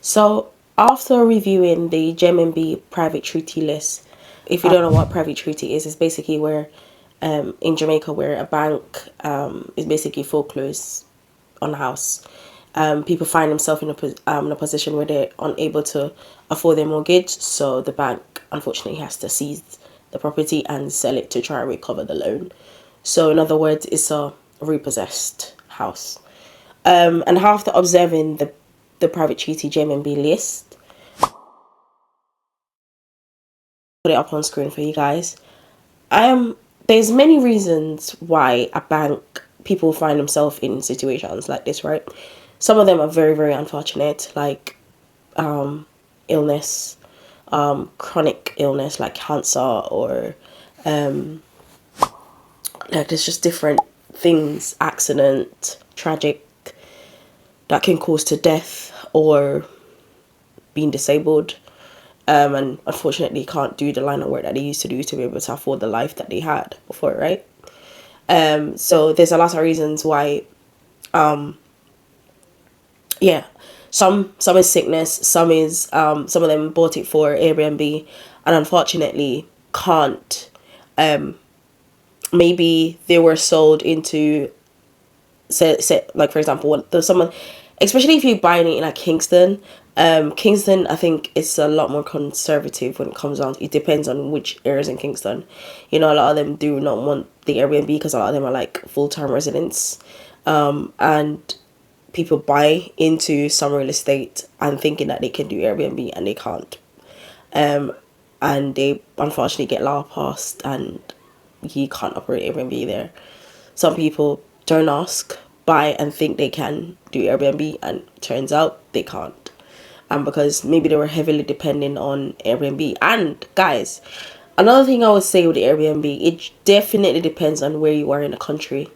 So after reviewing the JMB private treaty list, if you don't know what private treaty is, it's basically where in Jamaica where a bank is basically foreclosed on a house. People find themselves in a position where they're unable to afford their mortgage, so the bank unfortunately has to seize the property and sell it to try and recover the loan. So in other words, it's a repossessed house. And after observing the private treaty JMB list, put it up on screen for you guys. There's many reasons why a bank people find themselves in situations like this, right? Some of them are very, very unfortunate, like illness, chronic illness like cancer, or like there's just different things, accident, tragic, that can cause to death or being disabled. And unfortunately can't do the line of work that they used to do to be able to afford the life that they had before, right? So there's a lot of reasons why, yeah, some is sickness, some is some of them bought it for Airbnb and unfortunately can't. Maybe they were sold into, say like for example, there's someone, especially if you're buying it in like Kingston. Kingston, I think it's a lot more conservative when it comes down. It depends on which areas in Kingston. You know, a lot of them do not want the Airbnb because a lot of them are like full-time residents. And people buy into some real estate and thinking that they can do Airbnb and they can't. And they unfortunately get law passed and you can't operate Airbnb there. Some people don't ask, buy and think they can do Airbnb and turns out they can't. Because maybe they were heavily dependent on Airbnb. And guys, another thing I would say with the Airbnb, it definitely depends on where you are in the country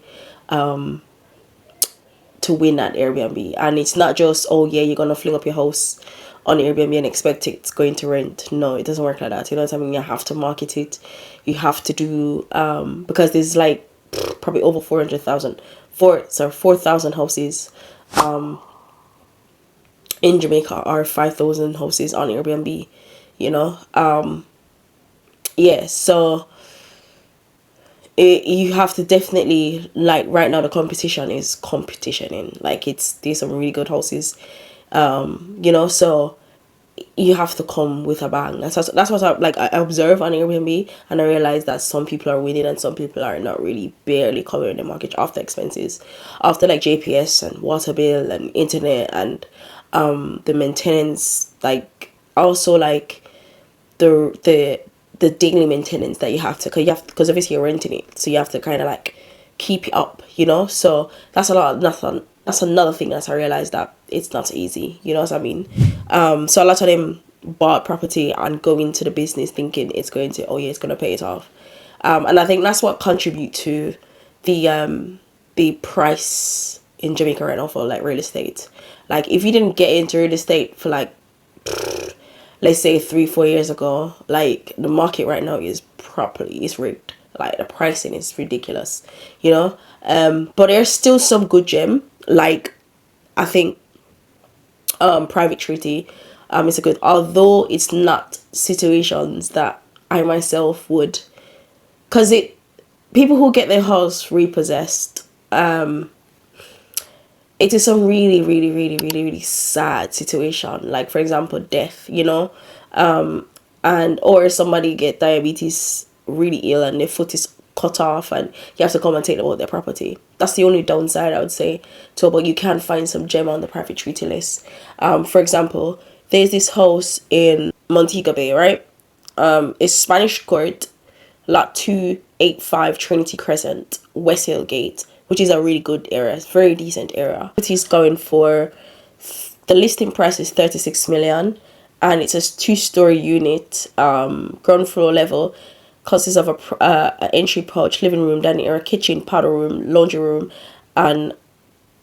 to win at Airbnb. And it's not just, oh yeah, you're gonna fling up your house on Airbnb and expect it's going to rent. No, it doesn't work like that. You know what I mean? You have to market it. You have to do because there's like probably over 4,000 houses in Jamaica, are 5,000 houses on Airbnb, you know. Yeah, so you have to definitely, like right now the competition is competitioning, like there's some really good houses, you know, so you have to come with a bang. That's what I observe on Airbnb, and I realize that some people are winning and some people are not, really barely covering the mortgage after expenses, after like JPS and water bill and internet and the maintenance, like also like the daily maintenance that you have to, because obviously you're renting it, so you have to kind of like keep it up, you know. So that's a lot. That's another thing that I realized, that it's not easy, you know what I mean. So a lot of them bought property and go into the business thinking it's going to, oh yeah, it's going to pay it off, and I think that's what contribute to the price in Jamaica right now for like real estate. Like if you didn't get into real estate for like, let's say 3-4 years ago, like the market right now is rigged. Like the pricing is ridiculous, you know. But there's still some good gem. Like I think private treaty is a good, although it's not situations that I myself would, because people who get their house repossessed, it is some really, really, really, really, really sad situation. Like for example, death, you know, and or somebody get diabetes, really ill, and their foot is cut off, and you have to come and take them out their property. That's the only downside I would say to it, but you can find some gem on the private treaty list. For example, there's this house in Montego Bay, right? It's Spanish Court, lot 285 Trinity Crescent, West Hill Gate, which is a really good area. It's a very decent area. It is going for, the listing price is 36 million, and it's a 2-story unit, ground floor level, consists of a entry porch, living room, dining area, kitchen, powder room, laundry room, and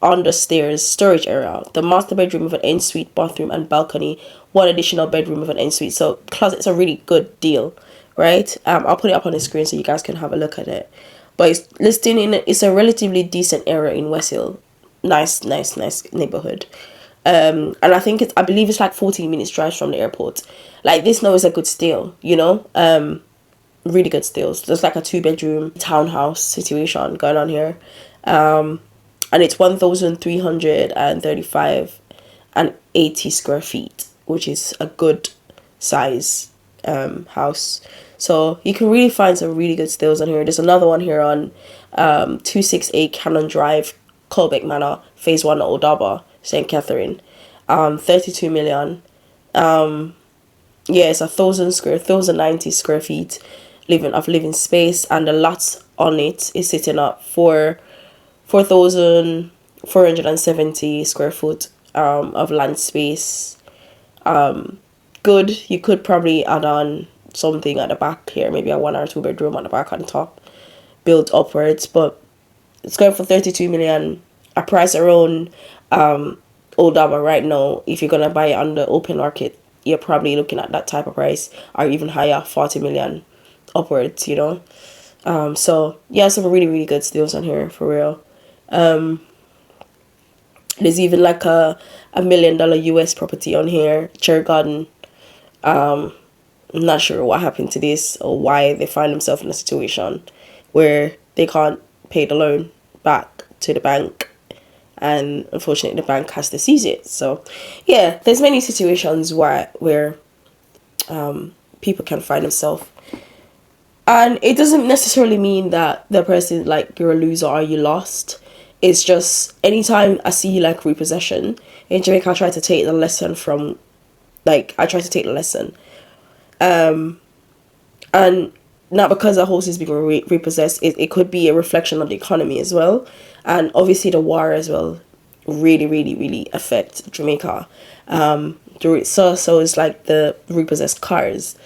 on the stairs storage area. The master bedroom with an ensuite, bathroom, and balcony. One additional bedroom with an ensuite. So closet's a really good deal, right? I'll put it up on the screen so you guys can have a look at it. But it's listing in, it's a relatively decent area in West Hill. Nice neighborhood. And I believe it's like 14 minutes drive from the airport. Like, this now is a good steal, you know. Really good steals. There's like a 2-bedroom townhouse situation going on here, and it's 1,335 and 80 square feet, which is a good size house. So you can really find some really good steals on here. There's another one here on 268 Cannon Drive, Colbeck Manor, Phase 1, Odaba, St. Catherine. 32 million. Yeah, it's 1,090 square feet living space, and the lot on it is sitting at 4,470 square foot of land space. Good. You could probably add on something at the back here, maybe a 1 or 2 bedroom on the back on top, build upwards, but it's going for 32 million. A price around Old Dabba right now, if you're gonna buy it on the open market, you're probably looking at that type of price, or even higher, 40 million upwards, you know. So yeah, some really, really good steals on here, for real. There's even like a $1 million US property on here, Cherry Garden. I'm not sure what happened to this, or why they find themselves in a situation where they can't pay the loan back to the bank, and unfortunately the bank has to seize it. So yeah, there's many situations where people can find themselves, and it doesn't necessarily mean that the person, like, you're a loser or you lost. It's just, anytime I see like repossession in Jamaica, I try to take the lesson. And not because a house is being repossessed, it could be a reflection of the economy as well, and obviously the war as well really, really, really affect Jamaica. So it's like the repossessed cars,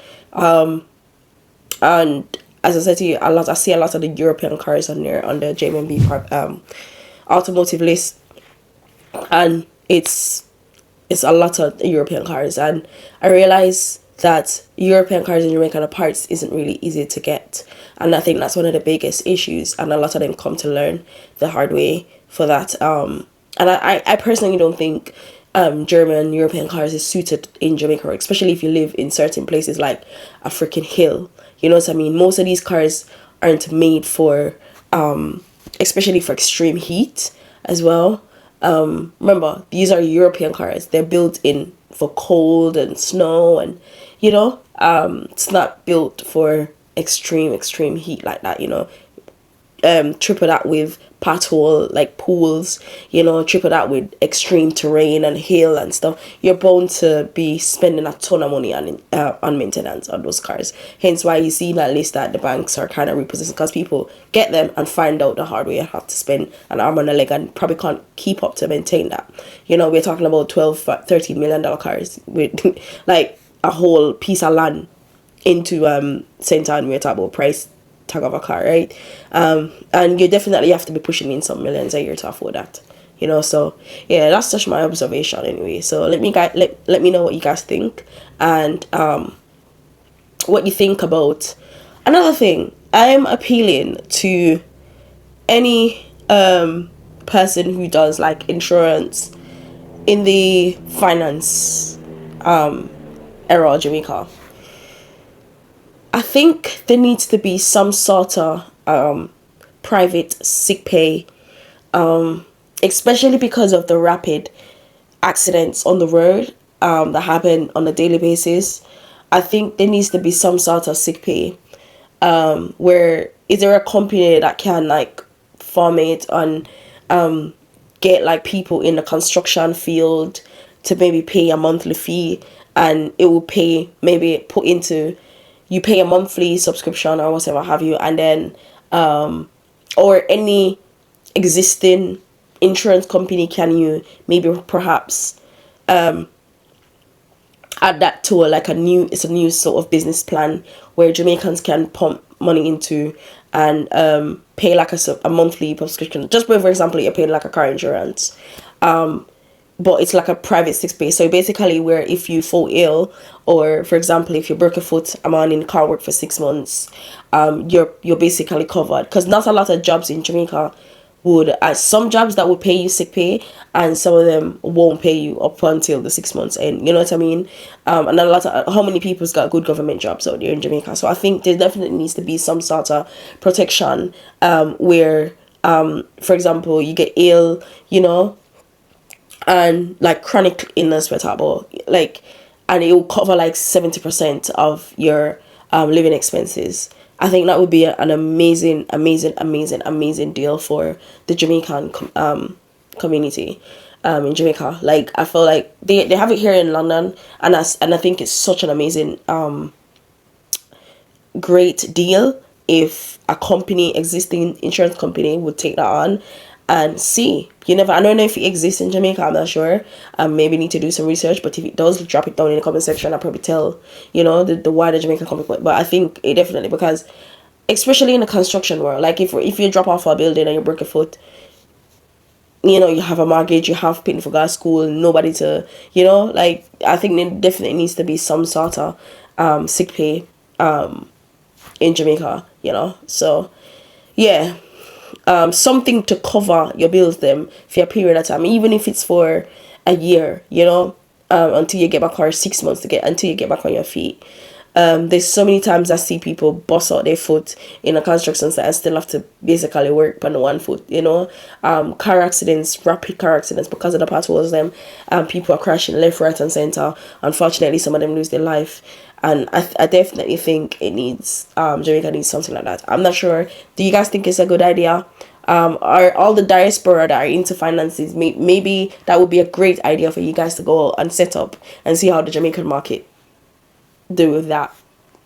and as I said to you, I see a lot of the European cars on there on the JMB automotive list, and it's a lot of European cars, and I realize that European cars in Jamaica, the parts isn't really easy to get, and I think that's one of the biggest issues, and a lot of them come to learn the hard way for that. And I personally don't think German European cars is suited in Jamaica, especially if you live in certain places like a freaking hill. You know what I mean? Most of these cars aren't made for especially for extreme heat as well. Remember, these are European cars. They're built in for cold and snow, and you know, it's not built for extreme heat like that, you know. Triple that with pothole, like pools, you know, triple that with extreme terrain and hill and stuff. You're bound to be spending a ton of money on maintenance on those cars. Hence why you see that list that the banks are kind of repossessing, because people get them and find out the hard way and have to spend an arm and a leg and probably can't keep up to maintain that. You know, we're talking about $12-13 million cars with like a whole piece of land into St. Ann. We're talking about price tag of a car, right? And you definitely have to be pushing in some millions a year to afford that, you know. So yeah, that's just my observation anyway. So let me know what you guys think, and what you think about another thing. I'm appealing to any person who does like insurance in the finance era of Jamaica. I think there needs to be some sort of private sick pay, especially because of the rapid accidents on the road that happen on a daily basis. I think there needs to be some sort of sick pay. Where is there a company that can like form it and get like people in the construction field to maybe pay a monthly fee, and it will pay, maybe put into, you pay a monthly subscription or whatever have you, and then or any existing insurance company can you maybe perhaps add that to a new sort of business plan where Jamaicans can pump money into and pay like a monthly subscription. Just for example, you're paying like a car insurance, but it's like a private sick pay. So basically, where if you fall ill, or for example, if you broke a foot, I'm on in car work for 6 months, you're basically covered. Because not a lot of jobs in Jamaica would, some jobs that would pay you sick pay, and some of them won't pay you up until the 6 months end. You know what I mean? And a lot of, how many people's got good government jobs out there in Jamaica? So I think there definitely needs to be some sort of protection, where, for example, you get ill, you know, and like chronic illness we're talking about, like, and it will cover like 70% of your living expenses. I think that would be an amazing, amazing, amazing, amazing deal for the Jamaican community in Jamaica. Like, I feel like they have it here in London, and I think it's such an amazing great deal if a company, existing insurance company, would take that on and see. You never, I don't know if it exists in Jamaica, I'm not sure. Maybe need to do some research, but if it does, drop it down in the comment section. I'll probably tell, you know, the wider Jamaican company. But I think it definitely, because especially in the construction world, like if you drop off a building and you break a foot, you know, you have a mortgage, you have paying for gas, school, nobody to, you know, like, I think there definitely needs to be some sort of sick pay in Jamaica, you know. So yeah, something to cover your bills them for a period of time, even if it's for a year, you know, until you get back, or 6 months to get, until you get back on your feet. There's so many times I see people bust out their foot in a construction site and still have to basically work on the one foot, you know. Car accidents, rapid car accidents, because of the potholes them, people are crashing left, right and center. Unfortunately, some of them lose their life. And I definitely think it needs, Jamaica needs something like that. I'm not sure, do you guys think it's a good idea? Are all the diaspora that are into finances, maybe that would be a great idea for you guys to go and set up and see how the Jamaican market do with that.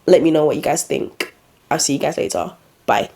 Let me know what you guys think. I'll see you guys later. Bye.